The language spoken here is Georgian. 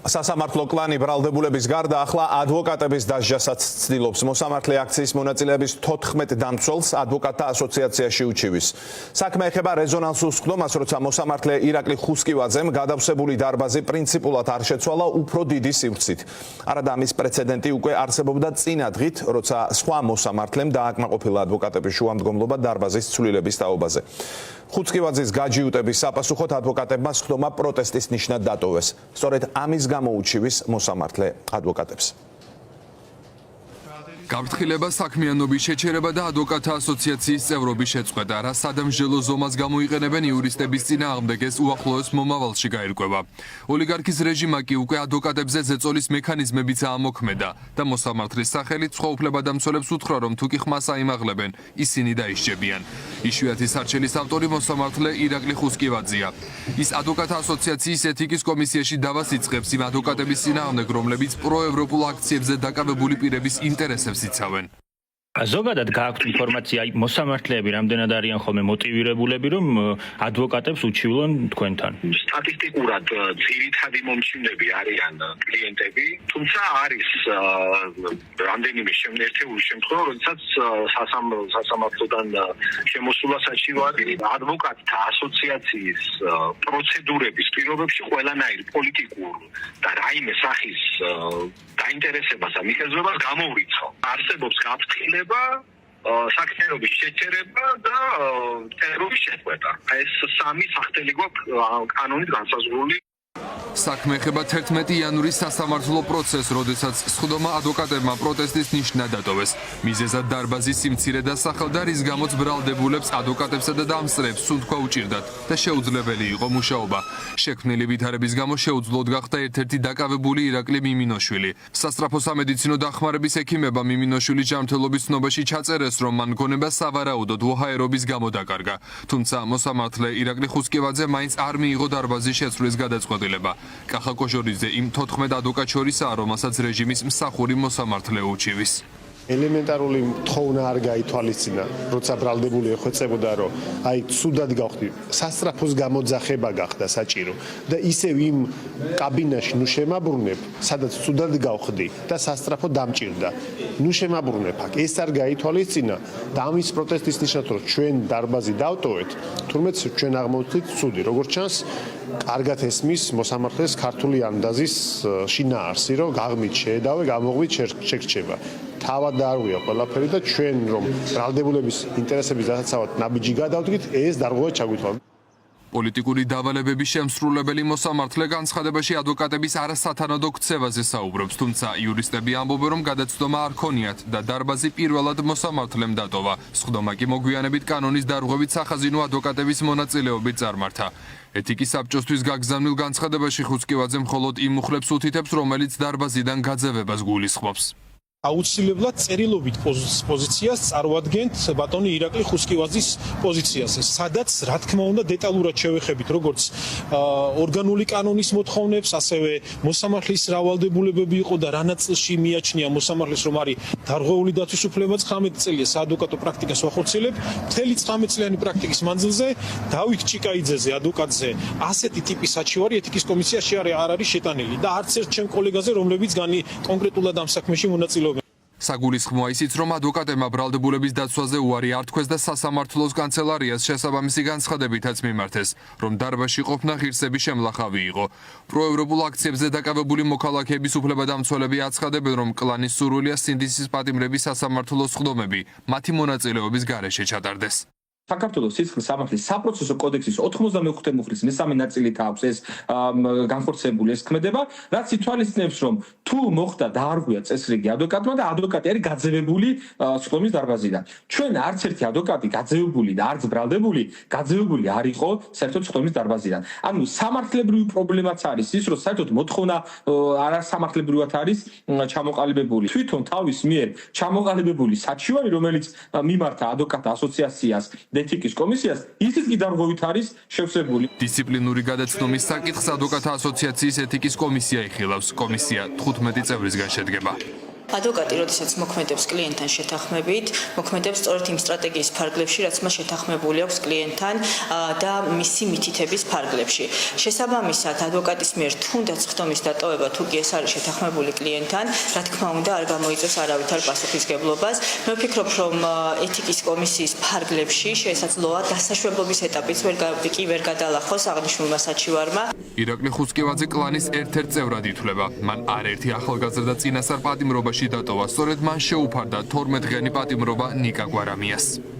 სასამართლო კლანი ბრალდებულების გარდა ახლა ადვოკატების დასჯასაც ცდილობს. მოსამართლე აქციის მონაწილეების 14 დამცველს ადვოკატთა ასოციაციაში უჩივის. საქმე ეხება რეზონანსულ სხდომას, როცა მოსამართლე ირაკლი ხუსკივაძემ გადავსებული დარბაზი პრინციპულად არ შეცვალა უფრო დიდი სივრცით. არადა ამის პრეცედენტი უკვე არსებობდა წინა დღით, როცა სხვა მოსამართლემ დააკმაყოფილა ადვოკატების შუამდგომლობა დარბაზის ცვლილების თაობაზე. ხუსკივაძის გაჯიუტების საპასუხოდ ადვოკატებმა სხდომა პროტესტის ნიშნად დატოვეს. სწორედ ამის გამო უჩივის მოსამართლე ადვოკატებს. გაფრთხილება, საქმიანობის შეჩერება და ადვოკატთა ასოციაციის წევრობის შეწყვეტა, რა სადამსჯელო ზომას გამოიყენებენ იურისტების წინააღმდეგ, ეს უახლოეს მომავალში გაირკვევა. ოლიგარქის რეჟიმა კი უკვე ადვოკატებზე ზეწოლის მექანიზმებიც აამოქმედა და მოსამართლის სახელით სხვა უფლებადამცველებს უთხრა, რომ თუ კი ხმას აიმაღლებენ, ისინი დაისჯებიან. იშვიათი სარჩელის ავტორი მოსამართლე ირაკლი ხუსკივაძეა. ის ადვოკატთა ასოციაციის ეთიკის კომისიაში დავას იწყებს იმ ადვოკატების წინააღმდეგ, რომლებიც პროევროპულ აქციებზე დაკავებული პირების ინტერესებს იცავენ. ზოგადად გააქვთ ინფორმაცია, მოსამართლეები რამდენად არიან ხოლმე მოტივირებულები, რომ ადვოკატებს უჩივლონ თქვენთან? სტატისტიკურად ძირითადი მომჩინები არიან კლიენტები, თუმცა არის რამდენიმე ერთეული შემთხვევა, როდესაც სასამართლოდან შემოსულა საჩივარი ადვოკატთა ასოციაციის პროცედურების პირობებში ყველანაირ პოლიტიკურ და რაიმე სახის დაინტერესებას და მიხეზვებას გამოურიცხო. არსებობს გაფრთხილება, საქმიანობის შეჩერება და წერობის შეწყვეტა. ეს სამი სახელი გვაქვს კანონით განსაზღვრული. საქმე ეხება 11 იანვრის სასამართლო პროცესს, როდესაც სხდომა ადვოკატებმა პროტესტის ნიშნად დატოვეს. მიზეზად დარბაზის სიმცირე დასახელდა, რის გამოც ბრალდებულებს ადვოკატებსა და დამსწრეებს სუნთქვა უჭირდათ და შეუძლებელი იყო მუშაობა. შექმნილი ვითარების გამო შეუძლოდ გახდა ერთ-ერთი დაკავებული ირაკლი მიმინოშვილი. სასწრაფო სამედიცინო დახმარების ექიმებმა მიმინოშვილის ჯანმრთელობის ცნობაში ჩაწერეს, რომ მან გონება სავარაუდოდ უჰაერობის გამო დაკარგა. თუმცა მოსამართლე ირაკლი ხუსკივაძე მაინც არ მიიღო დარბაზის შეცვლის გადაწყვეტილება. კახა კოჟორიძე იმ 14 ადვოკატ შორისაა, რომელსაც რეჟიმის მსახური მოსამართლე უჩივის. ელემენტარული თხოვნა არ გაითვალისწინა, როცა ბრალდებული ეხვეწებოდა, რომ აი ცუდად გავხდი, სასწრაფოს გამოძახება გახდა საჭირო და ისევ იმ კაბინაში ნუ შემაბრუნებ, სადაც ცუდად გავხდი და სასწრაფო დამჭირდა. ნუ შემაბრუნებ აქ, ეს არ გაითვალისწინა და ამის პროტესტის ნიშნად, რომ ჩვენ დარბაზი დავტოვეთ, თურმე ჩვენ აღმოვთვლით ცუდი. როგორც ჩანს, კარგად ესმის მოსამართლეს ქართული ანდაზის შინაარსი, რომ გაღმით შეედავე, გამოღვით შეგრჩება. თავად დაარღვია ყველაფერი და ჩვენ რომ ბრალდებულების ინტერესების დასაცავად ნაბიჯი გადავდგით, ეს დარღვევა ჩაგვითვალა. პოლიტიკური დავალებების შემსრულებელი მოსამართლე განცხადებაში ადვოკატების არასათანადო ქცევაზე საუბრობს, თუმცა იურისტები ამბობენ, რომ გადაცდომა არ ქონიათ და დარბაზი პირველად მოსამართლემ დატოვა. სხდომა კი მოგვიანებით კანონის დარღვევით სახაზინო ადვოკატების მონაწილეობით წარმართა. ეთიკის საბჭოსთვის გაგზავნილ განცხადებაში ხუსკივაძე მხოლოდ იმ მუხლებს უთითებს, რომელიც დარბაზიდან გაძევებას გულისხმობს. აუცილებლად წერილობით პოზიციას წარმოადგენთ ბატონი ირაკლი ხუსკივაძის პოზიციაზე, სადაც რა თქმა უნდა დეტალურად შევეხებით როგორც ორგანული კანონის მოთხოვნებს, ასევე მოსამართლის რავალდებულებები იყო და რა ნაწილში მიაჩნია მოსამართლეს, რომ არის დარღვეული დაცვის უფლება 19 წელია საადვოკატო პრაქტიკას ვახორციელებ. მთელი 19 წლიანი პრაქტიკის მანძილზე დავით ჭიკაიძეზე, ადვოკატზე, ასეთი ტიპის საჩივარი ეთიკის კომისიაში არ არის შეტანილი და არც ერთ ჩემ კოლეგაზე, რომლებიც კონკრეტულად ამ საქმეში მონაწილეობენ. საგულისხმოა ისიც, რომ ადვოკატებმა ბრალდებულების დაცვაზე უარი არ თქვეს და სასამართლოს კანცელარიას შესაბამისი განცხადებითაც მიმართეს, რომ დარბაზში ყოფნა ღირსების შემლახავი იყო. პროევროპულ აქციებზე დაკავებული მოქალაქეების უფლებადამცველები აცხადებენ, რომ კლანის სურვილია სინდისის პატიმრების სასამართლოს სხდომები მათი მონაწილეობის გარეშე ჩატარდეს. საქართველოს სისხლის სამართლის საპროცესო კოდექსის 95 მუხლის მესამე ნაწილით აქვს ეს განხორციელებული ეს ქმედება, რაც ითვალისწინებს, რომ თუ მოხდა დაარღვია წესრიგი ადვოკატმა და ადვოკატი არის გაძევებული სხდომის დარბაზიდან. ჩვენ არც ერთი ადვოკატი გაძევებული და არც ბრალდებული გაძევებული არ იყო საერთოდ სხდომის დარბაზიდან. ანუ სამართლებრივი პრობლემაც არის ის, რომ საერთოდ მოთხოვნა არასამართლებრივად არის ჩამოყალიბებული. თვითონ თავის მიერ ჩამოყალიბებული საჩივარი, რომელიც მიმართა ადვოკატთა ასოციაციას ეთიკის კომისიას, ისიც კი დარღვევით არის შევსებული. დისციპლინური გადაცნობის საკითხს ადვოკატთა ასოციაციის ეთიკის კომისია იხილავს. კომისია 15 წევრისგან შედგება. ადვოკატი, როდესაც მოქმედებს კლიენტთან შეთანხმებით, მოქმედებს სწორედ იმ სტრატეგიის ფარგლებში, რაც მას შეთანხმებული აქვს კლიენტთან და მისი მითითების ფარგლებში. შესაბამისად, ადვოკატის მიერ თუნდაც ხდომის დატოვება, თუ კი ეს არის შეთანხმებული კლიენტთან, რა თქმა უნდა, არ გამოიწვევს არავითარ პასუხისგებლობას. მე ვფიქრობ, რომ ეთიკის კომისიის ფარგლებში შესაძლოა დასაშვებობის ეტაპიც ვერ გადალახოს აღნიშნულმა საჩივარმა. ირაკლი ხუსკევაძე კლანის ერთ-ერთ წევრად ითვლება. მან არაერთი ახალგაზრდა წინასწარ პატიმრობაში დატოვა, სწორედ მან შეუფარდა 12-დღიანი პატიმრობა ნიკა გვარამიას.